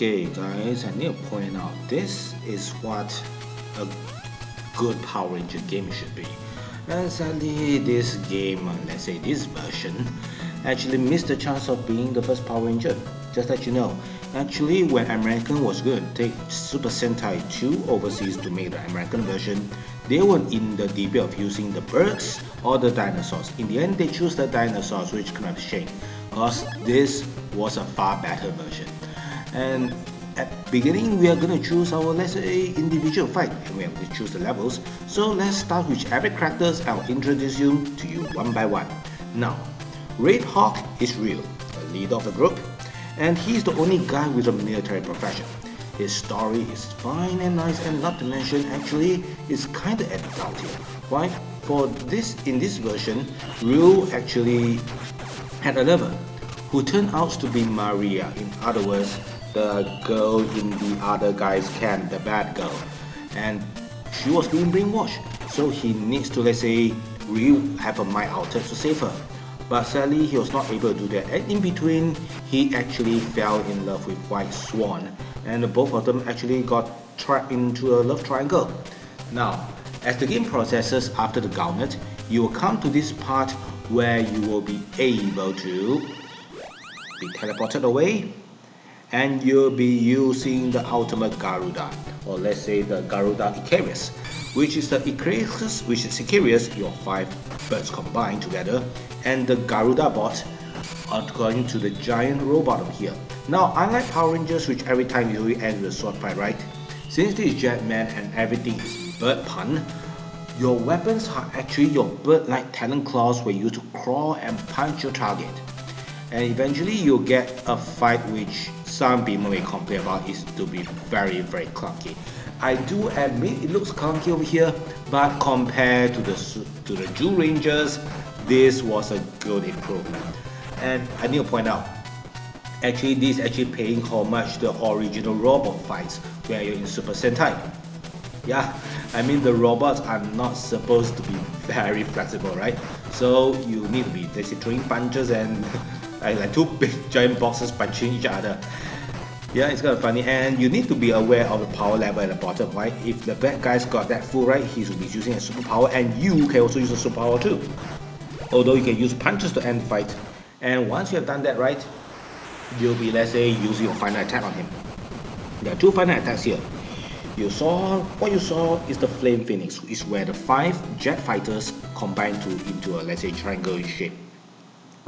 Okay guys, I need to point out this is what a good Power Ranger game should be. And sadly this game, let's say this version, actually missed the chance of being the first Power Ranger. Just let you know. Actually when American was going to take Super Sentai 2 overseas to make the American version, they were in the debate of using the birds or the dinosaurs. In the end they chose the dinosaurs, which kind of shame, because this was a far better version. And at beginning we are going to choose our, let's say, individual fight, and we have to choose the levels. So let's start with every characters. I'll introduce you to you one by one. Now, Red Hawk is real, the leader of the group, and he's the only guy with a military profession. His story is fine and nice, and not to mention actually it's kinda adulting. Why? For this, in this version, Ryu actually had a lover who turned out to be Maria, in other words, the girl in the other guy's camp, the bad girl, and she was being brainwashed, so he needs to, let's say, Ryu have a mind altered to save her. But sadly he was not able to do that, and in between he actually fell in love with White Swan, and both of them actually got trapped into a love triangle. Now, as the game processes after the gauntlet, you will come to this part where you will be able to be teleported away, and you'll be using the ultimate Garuda, or let's say the Garuda Icarus, which is the Icarus, which is Icarus, your 5 birds combined together, and the Garuda bot according to the giant robot over here. Now, unlike Power Rangers, which every time you end with a sword fight, right? Since this is Jetman and everything is bird pun, your weapons are actually your bird-like talon claws where you to crawl and punch your target. And eventually you'll get a fight which some people may complain about is to be very clunky. I do admit it looks clunky over here, but compared to the Jew Rangers, this was a good improvement. And I need to point out, actually this is actually paying homage to the original robot fights where you're in Super Sentai. Yeah, I mean the robots are not supposed to be very flexible, right? So you need to be basically throwing punches and like two big giant boxes punching each other. Yeah, it's kind of funny, and you need to be aware of the power level at the bottom, right? If the bad guy's got that full, right, he will be using a superpower, and you can also use a superpower too. Although you can use punches to end the fight. And once you have done that, right, you'll be, let's say, using your final attack on him. There are 2 final attacks here. What you saw is the Flame Phoenix, is where the 5 jet fighters combine into a, let's say, triangle shape.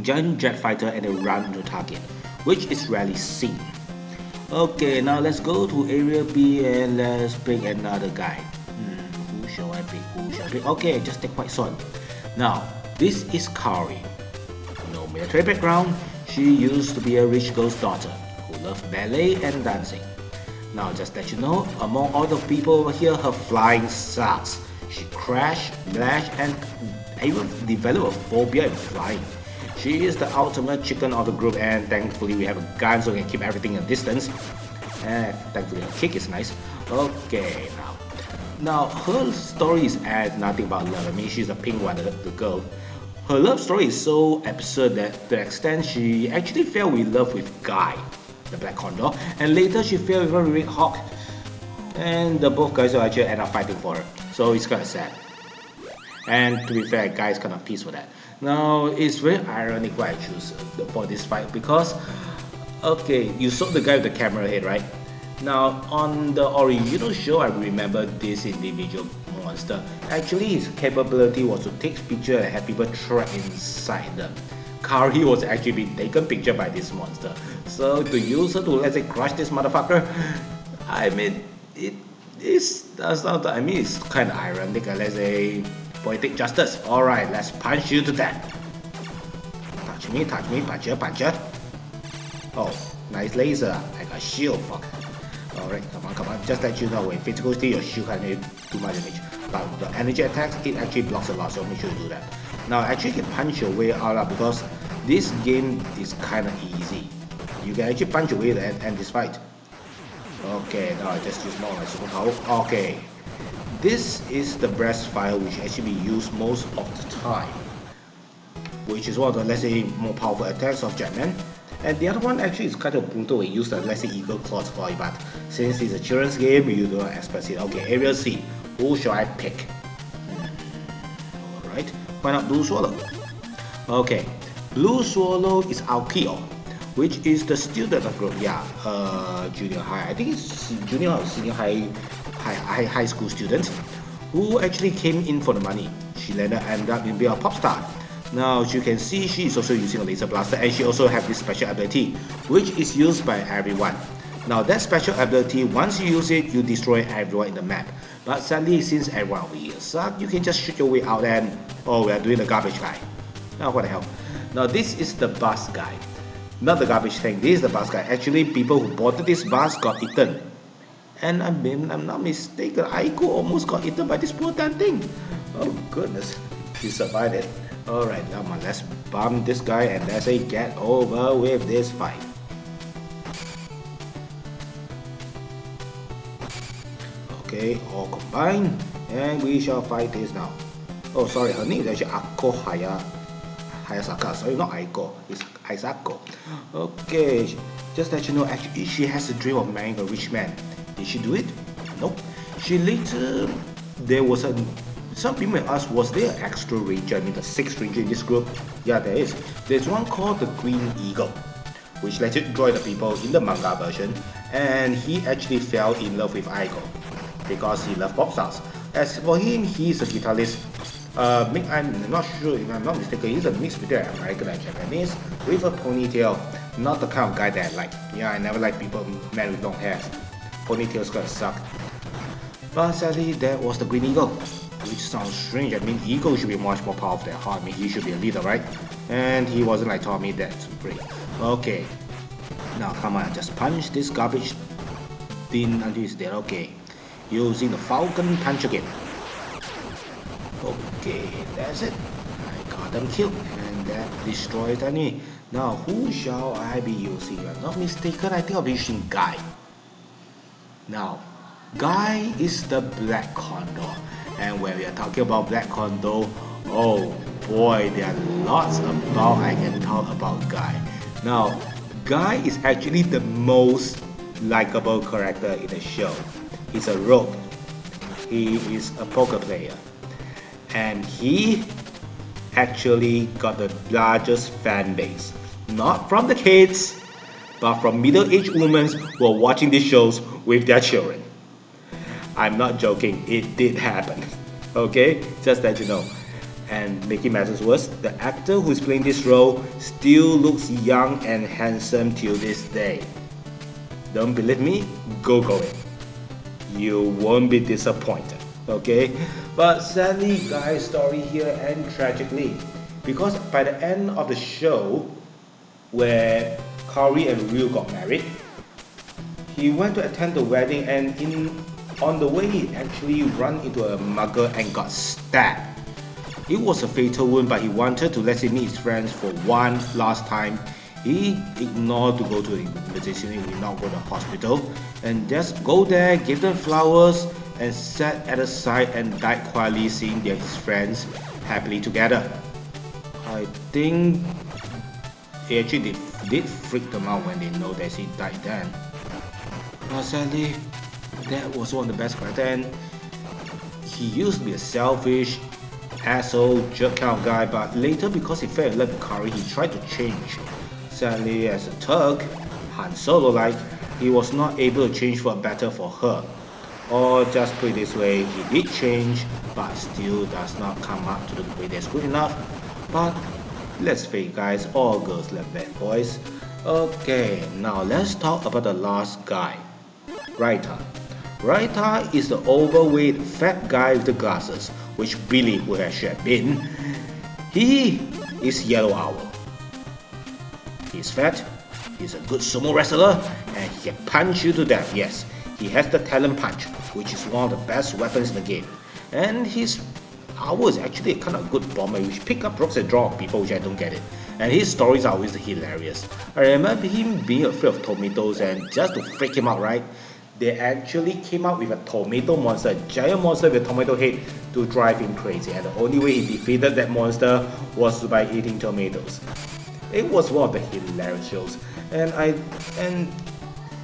Giant jet fighter, and they run into target, which is rarely seen. Okay, now let's go to area B and let's pick another guy. Who shall I pick? Okay, just take White Swan. Now, this is Kari. No military background, she used to be a rich girl's daughter who loved ballet and dancing. Now, just let you know, among all the people over here, her flying sucks. She crashed, smashed, and even developed a phobia in flying. She is the ultimate chicken of the group, and thankfully we have a gun so we can keep everything at distance. And thankfully her kick is nice. Okay, now her story is nothing about love. I mean, she's a pink one, the girl. Her love story is so absurd that to the extent she actually fell in love with Guy, the Black Condor, and later she fell in love with Red Hawk, and the both guys will actually end up fighting for her. So it's kind of sad. And to be fair, Guy is kind of pissed for that. Now, it's very ironic why I choose for this fight, because, okay, you saw the guy with the camera head, right? Now, on the original show, I remember this individual monster. Actually, his capability was to take pictures and have people trapped inside them. Kari was actually being taken picture by this monster. So to use her to, let's say, crush this motherfucker, I mean, it's kind of ironic, let's say, poetic justice. Alright, let's punch you to death. Touch me, puncher. Oh, nice laser. I got shield, fuck. Alright, come on. Just let you know, when physically your shield can do too much damage. But the energy attacks, it actually blocks a lot, so make sure you do that. Now, actually you can punch your way out because this game is kinda easy. You can actually punch your way and end this fight. Okay, now I just use more of my superpower. Okay. This is the breast fire which actually used most of the time, which is one of the, let's say, more powerful attacks of Jetman. And the other one actually is kind of brutal. We use the, let's say, eagle claws for it, but since it's a children's game, you don't expect it. Okay, area C. Who shall I pick? Alright, why not Blue Swallow? Okay, Blue Swallow is Aokio, which is the student of group, junior high. I think it's junior or senior high school student who actually came in for the money. She ended up being a pop star. Now, as you can see, she is also using a laser blaster, and she also has this special ability, which is used by everyone. Now, that special ability, once you use it, you destroy everyone in the map. But sadly, since everyone over here suck, you can just shoot your way out and, oh, we are doing the garbage guy. Now, what the hell? Now, this is the bus guy. Not the garbage thing, this is the bus guy. Actually, people who boarded this bus got eaten. And I'm not mistaken, Aiko almost got eaten by this poor damn thing. Oh goodness, he survived it. Alright, come on, let's bump this guy and let's say get over with this fight. Okay, all combined, and we shall fight this now. Oh sorry, her name is actually Ako Hayasaka, sorry, not Aiko, it's Aisako. Okay, just let you know, actually she has a dream of marrying a rich man. Did she do it? Nope. She later, there was some people may ask, was there an extra ranger, I mean the 6th ranger in this group? Yeah, there is. There's one called the Green Eagle, which let it join the people in the manga version, and he actually fell in love with Aiko because he loved pop stars. As for him, he's a guitarist. I'm not sure if I'm not mistaken, he's a mix between American and Japanese with a ponytail. Not the kind of guy that I like. Yeah, I never like people, men with long hair. Ponytails gonna suck. But sadly, that was the Green Eagle, which sounds strange. I mean, Eagle should be much more powerful than Heart. I mean, he should be a leader, right? And he wasn't like Tommy, that's great. Okay, now come on, just punch this garbage bin until he's dead. Okay, using the Falcon Punch again. Okay, that's it. I got them killed, and that destroyed Danny. Now, who shall I be using? If I'm not mistaken, I think I'll be using Guy. Now, Guy is the Black Condor, and when we are talking about Black Condor, oh boy, there are lots about I can talk about Guy. Now, Guy is actually the most likable character in the show. He's a rogue. He is a poker player, and he actually got the largest fan base, not from the kids, but from middle-aged women who are watching these shows with their children. I'm not joking, it did happen. Okay, just let you know. And making matters worse, the actor who's playing this role still looks young and handsome till this day. Don't believe me? Google it. You won't be disappointed. Okay, but sadly, Guy's story here ends tragically, because by the end of the show, where Kaori and Ryu got married, he went to attend the wedding, and on the way he actually ran into a mugger and got stabbed. It was a fatal wound, but he wanted to let him meet his friends for one last time. He ignored to go to the emergency, he did not go to the hospital, and just go there, give them flowers, and sat at the side and died quietly, seeing his friends happily together. I think it actually did freak them out when they know that he died then. But sadly, that was one of the best characters, and he used to be a selfish, asshole, jerk kind of guy, but later because he fell in love with Kaori, he tried to change. Sadly, as a Turk, Han Solo-like, he was not able to change for better for her. Or just put it this way, he did change, but still does not come up to the grade that's good enough. But let's face it guys, all girls love bad boys. Okay, now let's talk about the last guy, Raita. Raita is the overweight fat guy with the glasses, which Billy would have should have been. He is Yellow Owl. He's fat, he's a good sumo wrestler, and he can punch you to death, yes. He has the talent punch, which is one of the best weapons in the game. And his owl is actually a kind of good bomber, which pick up rocks and drop people, which I don't get it. And his stories are always hilarious. I remember him being afraid of tomatoes, and just to freak him out, right? They actually came out with a tomato monster, a giant monster with a tomato head to drive him crazy. And the only way he defeated that monster was by eating tomatoes. It was one of the hilarious shows. And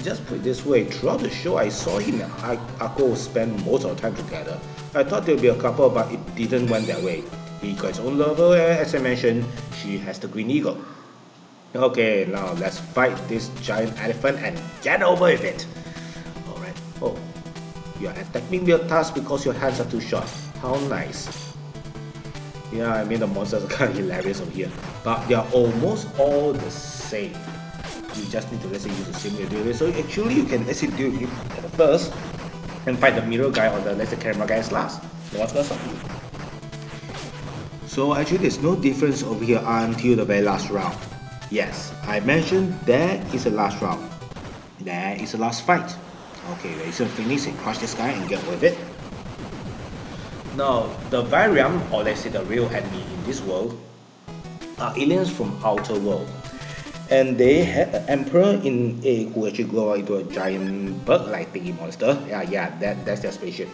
just put it this way, throughout the show I saw him and Akko spend most of the time together. I thought there'd be a couple, but it didn't went that way. He got his own lover, and as I mentioned, she has the green eagle. Okay, now let's fight this giant elephant and get over with it. Alright. Oh, you're attacking your task because your hands are too short. How nice. Yeah, I mean the monsters are kind of hilarious over here, but they are almost all the same. You just need to, let's say, use the same way to do it. So actually you can, let's say, do it at the first and fight the mirror guy or the, let's say, camera guy last. So what's gonna stop you? So actually there's no difference over here until the very last round. Yes, I mentioned there is a last round. There is a last fight. Okay, ready to finish and crush this guy and get with it. Now, the variant, or let's say the real enemy in this world, are aliens from outer world. And they had an emperor in A who actually grew out into a giant bug-like thingy monster. That's their spaceship.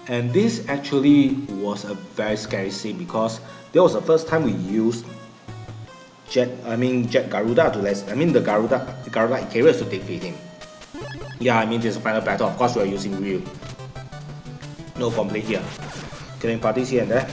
And this actually was a very scary scene because that was the first time we used Jet Garuda to the Garuda Icarus to defeat him. Yeah, I mean this is the final battle. Of course, we are using Ryu. No complaint here. Killing parties here and there.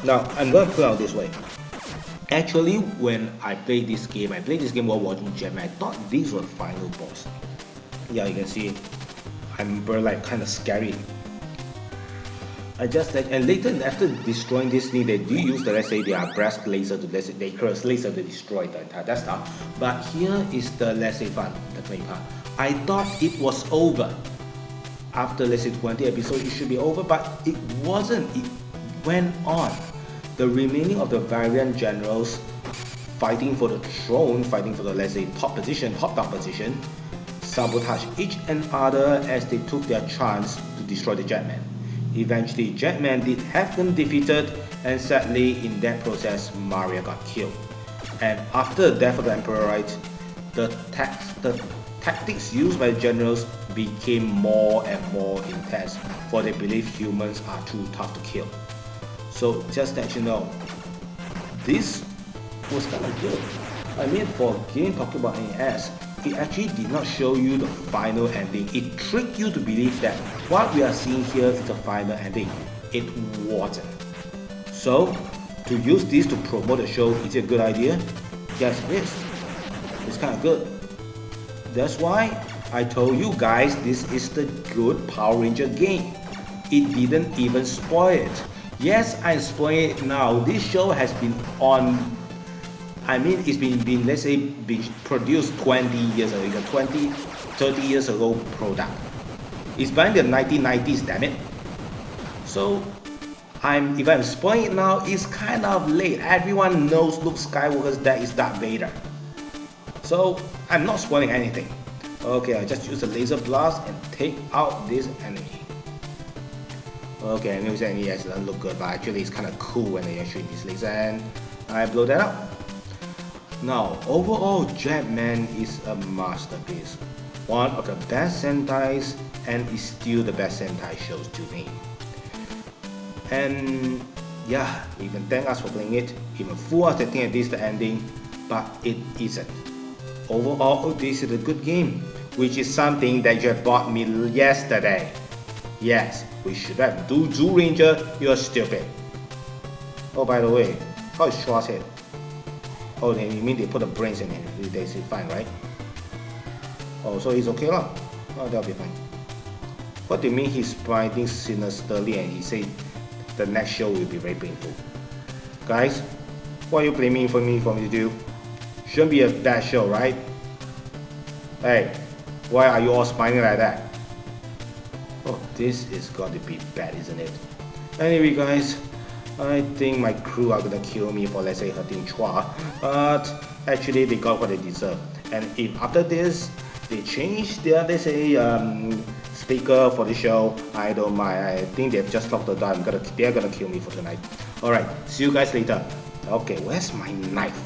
Now I'm gonna put it out this way. Actually, when I played this game while watching Jetman. I thought these were the final boss. Yeah, you can see I'm like kind of scary. And later after destroying this thing, they do use the, let's say, their breast laser to, let's say, the Icarus laser to destroy the entire stuff. But here is the, let's say, fun, the funny part. I thought it was over. After, let's say, 20 episodes, it should be over, but it wasn't. It went on. The remaining of the variant generals fighting for the throne, fighting for the, let's say, top dog position, sabotage each and other as they took their chance to destroy the Jetman. Eventually, Jetman did have them defeated, and sadly, in that process, Maria got killed. And after the death of the Emperor, right, the tactics used by the generals became more and more intense, for they believe humans are too tough to kill. So just that you know, this was kind of good. I mean, for a game talking about NES, it actually did not show you the final ending. It tricked you to believe that what we are seeing here is the final ending. It wasn't. So, to use this to promote the show, is it a good idea? Yes, it is. It's kind of good. That's why I told you guys this is the good Power Ranger game. It didn't even spoil it. Yes, I'm spoiling it now. This show has been on, I mean, it's been let's say, been produced 20 years ago, 20, 30 years ago product. It's by the 1990s, damn it. So, if I'm spoiling it now, it's kind of late. Everyone knows Luke Skywalker's dad is Darth Vader. So, I'm not spoiling anything. Okay, I just use a laser blast and take out this enemy. Okay, I know this enemy doesn't look good, but actually it's kind of cool when they actually use laser, and I blow that up. Now, overall, Jetman is a masterpiece. One of the best Sentais, and is still the best Sentai shows to me. And yeah, even thank us for playing it, even fool us thinking that this is the ending, but it isn't. Overall, this is a good game, which is something that you bought me yesterday. Yes, we should have do Zoo Ranger, you're stupid. Oh, by the way, how is Schwartz head? Oh, you mean they put the brains in it, they say fine, right? Oh, so he's okay lah. Oh, that'll be fine. What do you mean he's fighting sinisterly and he said the next show will be very painful? Guys, what are you blaming for me to do? Shouldn't be a bad show, right? Hey, why are you all smiling like that? Oh, this is going to be bad, isn't it? Anyway, guys, I think my crew are gonna kill me for, let's say, hurting Chua, but actually they got what they deserve. And if after this they change their, let's say, speaker for the show, I don't mind. I think they've just locked the door. They're gonna kill me for tonight. Alright, see you guys later. Okay, where's my knife?